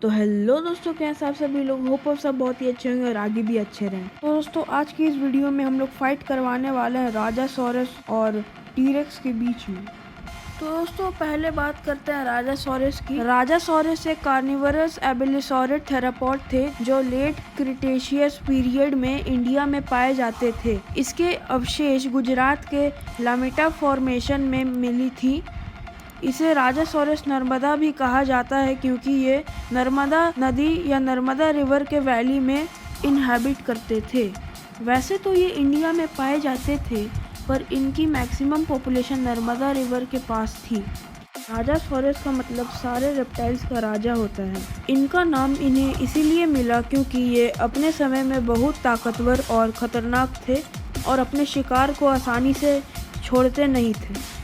तो हेलो दोस्तों, कैसे आप सभी लोग। होप आप सब बहुत ही अच्छे होंगे और आगे भी अच्छे रहें। तो दोस्तों, आज की इस वीडियो में हम लोग फाइट करवाने वाले हैं राजासॉरस और टीरेक्स के बीच में। तो दोस्तों, पहले बात करते हैं राजासॉरस की। राजासॉरस एक कार्निवरस एबेलिसॉरिड थेरापॉड थे जो लेट क्रिटेशियस पीरियड में इंडिया में पाए जाते थे। इसके अवशेष गुजरात के लामेटा फॉर्मेशन में मिली थी। इसे राजासॉरस नर्मदा भी कहा जाता है क्योंकि ये नर्मदा नदी या नर्मदा रिवर के वैली में इनहैबिट करते थे। वैसे तो ये इंडिया में पाए जाते थे, पर इनकी मैक्सिमम पॉपुलेशन नर्मदा रिवर के पास थी। राजासॉरस का मतलब सारे रेप्टाइल्स का राजा होता है। इनका नाम इन्हें इसीलिए मिला क्योंकि ये अपने समय में बहुत ताकतवर और खतरनाक थे और अपने शिकार को आसानी से छोड़ते नहीं थे।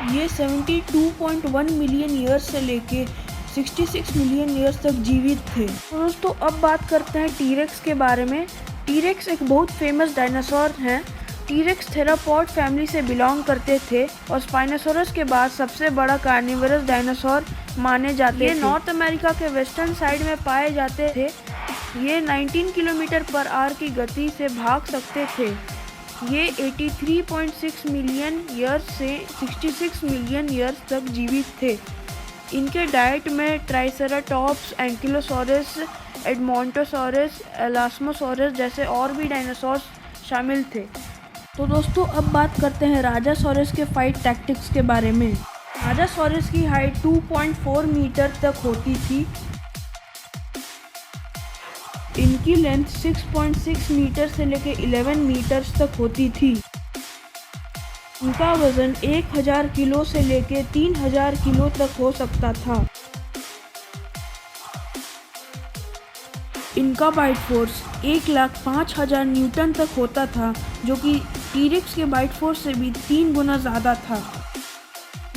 ये 72.1 मिलियन ईयर्स से लेके 66 मिलियन ईयर्स तक जीवित थे। तो दोस्तों, अब बात करते हैं टीरेक्स के बारे में। टीरेक्स एक बहुत फेमस डायनासोर हैं। टीरेक्स थेरापॉड फैमिली से बिलोंग करते थे और स्पाइनोसॉरस के बाद सबसे बड़ा कार्निवरस डायनासोर माने जाते थे। ये नॉर्थ अमेरिका के वेस्टर्न साइड में पाए जाते थे। ये 19 किलोमीटर पर आवर की गति से भाग सकते थे। ये 83.6 मिलियन ईयर्स से 66 मिलियन ईयर्स तक जीवित थे। इनके डाइट में ट्राइसेराटॉप्स, एंकिलोसॉरस, एडमोंटोसॉरस, एलास्मोसॉरस जैसे और भी डायनासोर्स शामिल थे। तो दोस्तों, अब बात करते हैं राजासॉरस के फाइट टैक्टिक्स के बारे में। राजासॉरस की हाइट 2.4 मीटर तक होती थी। इनकी लेंथ 6.6 मीटर से लेकर 11 मीटर तक होती थी। इनका वजन 1000 किलो से लेकर 3000 किलो तक हो सकता था। इनका बाइट फोर्स 1,05,000 न्यूटन तक होता था, जो कि टीरेक्स के बाइट फोर्स से भी 3 गुना ज़्यादा था।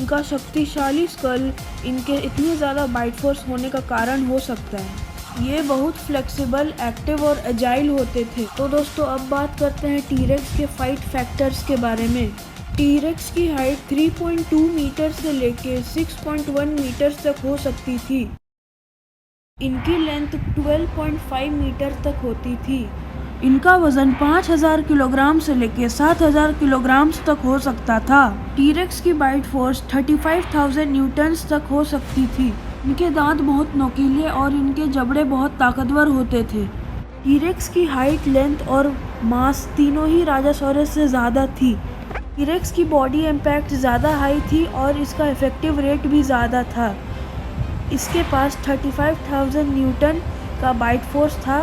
इनका शक्तिशाली स्कल इनके इतने ज़्यादा बाइट फोर्स होने का कारण हो सकता है। ये बहुत फ्लेक्सिबल, एक्टिव और एजाइल होते थे। तो दोस्तों, अब बात करते हैं टीरेक्स के फाइट फैक्टर्स के बारे में। टीरेक्स की हाइट 3.2 मीटर से लेके 6.1 मीटर तक हो सकती थी। इनकी लेंथ 12.5 मीटर तक होती थी। इनका वजन 5000 किलोग्राम से लेके 7000 किलोग्राम तक हो सकता था। टीरेक्स की बाइट फोर्स 35,000 न्यूटन तक हो सकती थी। इनके दांत बहुत नोकीले और इनके जबड़े बहुत ताकतवर होते थे। टीरेक्स की हाइट, लेंथ और मास तीनों ही राजासॉरस से ज़्यादा थी। टीरेक्स की बॉडी इम्पैक्ट ज़्यादा हाई थी और इसका इफेक्टिव रेट भी ज़्यादा था। इसके पास 35,000 न्यूटन का बाइट फोर्स था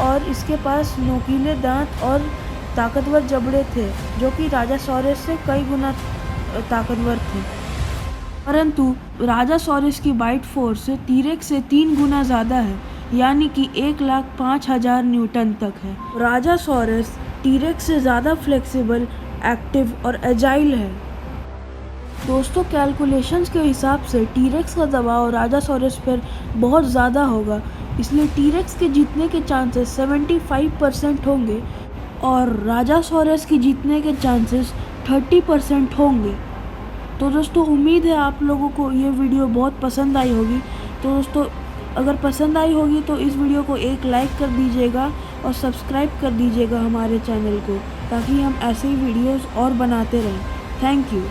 और इसके पास नोकीले दांत और ताकतवर जबड़े थे, जो कि राजासॉरस से कई गुना ताकतवर थे। परंतु राजासॉरस की बाइट फोर्स टीरेक्स से 3 गुना ज़्यादा है, यानी कि 1,05,000 न्यूटन तक है। राजासॉरस टीरेक्स से ज़्यादा फ्लेक्सिबल, एक्टिव और एजाइल है। दोस्तों, कैलकुलेशंस के हिसाब से टीरेक्स का दबाव राजासॉरस पर बहुत ज़्यादा होगा, इसलिए टीरेक्स के जीतने के चांसेस 75% होंगे और राजासॉरस की जीतने के चांसेस 30% होंगे। तो दोस्तों, उम्मीद है आप लोगों को ये वीडियो बहुत पसंद आई होगी। तो दोस्तों, अगर पसंद आई होगी तो इस वीडियो को एक लाइक कर दीजिएगा और सब्सक्राइब कर दीजिएगा हमारे चैनल को, ताकि हम ऐसे ही वीडियोस और बनाते रहें। Thank you.